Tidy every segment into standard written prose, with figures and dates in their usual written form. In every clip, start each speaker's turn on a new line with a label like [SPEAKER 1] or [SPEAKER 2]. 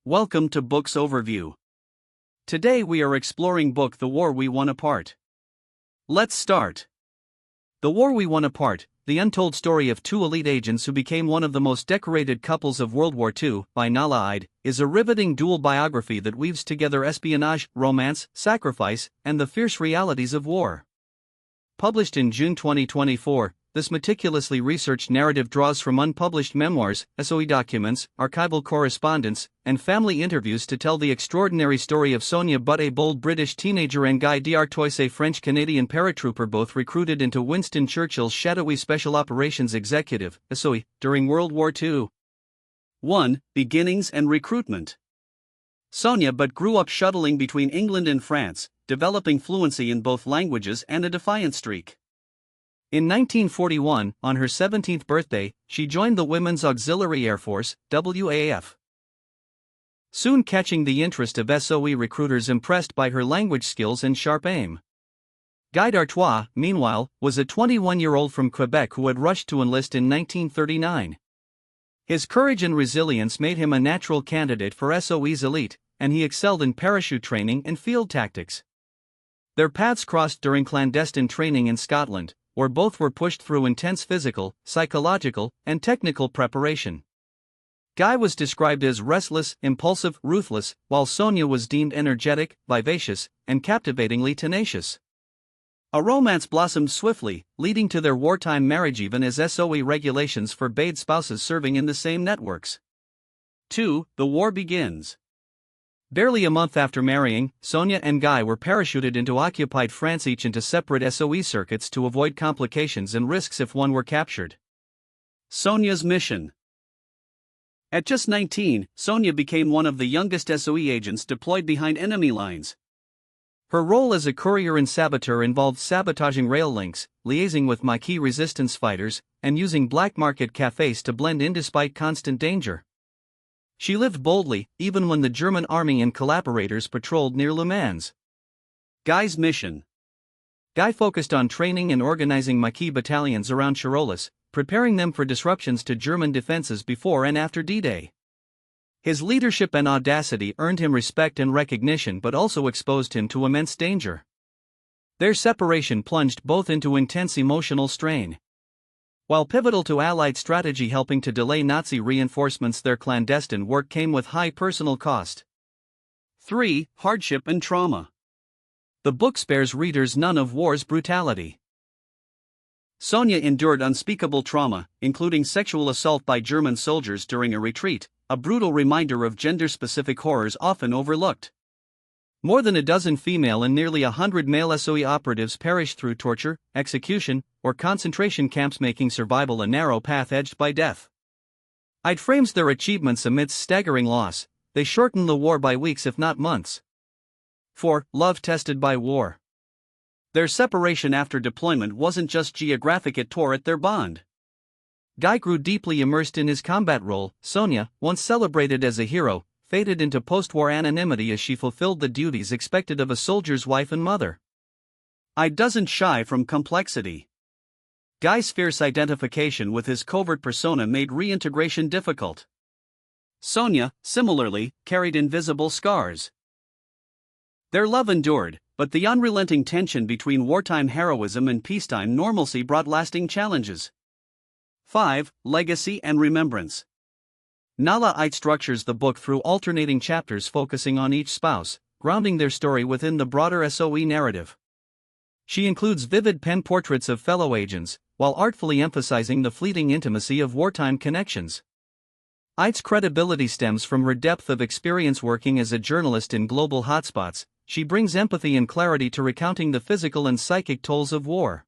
[SPEAKER 1] Welcome to Books Overview. Today we are exploring book The War We Won Apart. Let's start. The War We Won Apart, the untold story of two elite agents who became one of the most decorated couples of World War II, by Nahlah Ayed, is a riveting dual biography that weaves together espionage, romance, sacrifice, and the fierce realities of war. Published in June 2024, this meticulously researched narrative draws from unpublished memoirs, SOE documents, archival correspondence, and family interviews to tell the extraordinary story of Sonia Butt, a bold British teenager, and Guy d'Artois, a French-Canadian paratrooper, both recruited into Winston Churchill's shadowy Special Operations Executive, SOE, during World War II. 1. Beginnings and recruitment. Sonia Butt grew up shuttling between England and France, developing fluency in both languages and a defiant streak. In 1941, on her 17th birthday, she joined the Women's Auxiliary Air Force, WAAF. Soon catching the interest of SOE recruiters impressed by her language skills and sharp aim. Guy d'Artois, meanwhile, was a 21-year-old from Quebec who had rushed to enlist in 1939. His courage and resilience made him a natural candidate for SOE's elite, and he excelled in parachute training and field tactics. Their paths crossed during clandestine training in Scotland, where both were pushed through intense physical, psychological, and technical preparation. Guy was described as restless, impulsive, ruthless, while Sonia was deemed energetic, vivacious, and captivatingly tenacious. A romance blossomed swiftly, leading to their wartime marriage even as SOE regulations forbade spouses serving in the same networks. 2. The war begins. Barely a month after marrying, Sonia and Guy were parachuted into occupied France, each into separate SOE circuits to avoid complications and risks if one were captured. Sonia's mission. At just 19, Sonia became one of the youngest SOE agents deployed behind enemy lines. Her role as a courier and saboteur involved sabotaging rail links, liaising with Maquis resistance fighters, and using black market cafes to blend in despite constant danger. She lived boldly, even when the German army and collaborators patrolled near Le Mans. Guy's mission. Guy focused on training and organizing Maquis battalions around Charolles, preparing them for disruptions to German defenses before and after D-Day. His leadership and audacity earned him respect and recognition but also exposed him to immense danger. Their separation plunged both into intense emotional strain. While pivotal to Allied strategy helping to delay Nazi reinforcements, their clandestine work came with high personal cost. 3. Hardship and trauma. The book spares readers none of war's brutality. Sonia endured unspeakable trauma, including sexual assault by German soldiers during a retreat, a brutal reminder of gender-specific horrors often overlooked. More than a dozen female and nearly 100 male SOE operatives perished through torture, execution, or concentration camps, making survival a narrow path edged by death. Ayed frames their achievements amidst staggering loss. They shortened the war by weeks if not months. 4. Love tested by war. Their separation after deployment wasn't just geographic, it tore at their bond. Guy grew deeply immersed in his combat role. Sonia, once celebrated as a hero, faded into post-war anonymity as she fulfilled the duties expected of a soldier's wife and mother. Ayed doesn't shy from complexity. Guy's fierce identification with his covert persona made reintegration difficult. Sonia, similarly, carried invisible scars. Their love endured, but the unrelenting tension between wartime heroism and peacetime normalcy brought lasting challenges. 5. Legacy and remembrance. Nahlah Ayed structures the book through alternating chapters focusing on each spouse, grounding their story within the broader SOE narrative. She includes vivid pen portraits of fellow agents, while artfully emphasizing the fleeting intimacy of wartime connections. Ayed's credibility stems from her depth of experience working as a journalist in global hotspots. She brings empathy and clarity to recounting the physical and psychic tolls of war.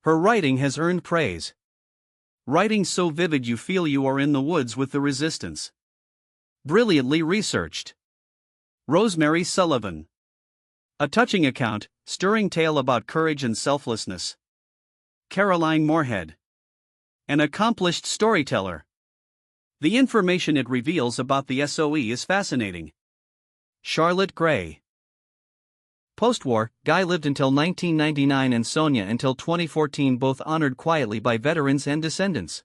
[SPEAKER 1] Her writing has earned praise. Writing so vivid you feel you are in the woods with the resistance. Brilliantly researched. Rosemary Sullivan. A touching account, stirring tale about courage and selflessness. Caroline Moorhead. An accomplished storyteller. The information it reveals about the SOE is fascinating. Charlotte Gray. Post-war, Guy lived until 1999 and Sonia until 2014, both honored quietly by veterans and descendants.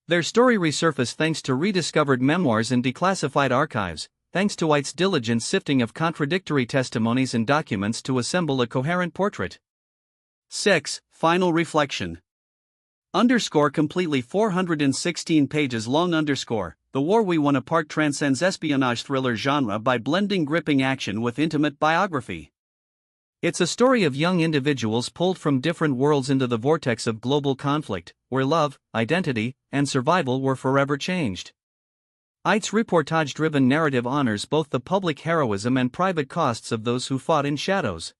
[SPEAKER 1] Their story resurfaced thanks to rediscovered memoirs and declassified archives, thanks to White's diligent sifting of contradictory testimonies and documents to assemble a coherent portrait. 6. Final reflection. Completely 416 pages long. The War We Won Apart transcends espionage thriller genre by blending gripping action with intimate biography. It's a story of young individuals pulled from different worlds into the vortex of global conflict, where love, identity, and survival were forever changed. Ayed's reportage-driven narrative honors both the public heroism and private costs of those who fought in shadows.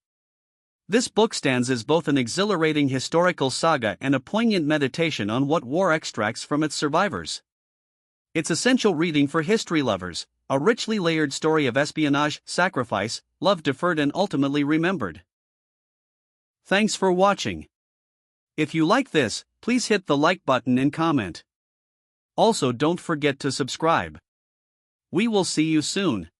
[SPEAKER 1] This book stands as both an exhilarating historical saga and a poignant meditation on what war extracts from its survivors. It's essential reading for history lovers, a richly layered story of espionage, sacrifice, love deferred and ultimately remembered. Thanks for watching. If you like this, please hit the like button and comment. Also, don't forget to subscribe. We will see you soon.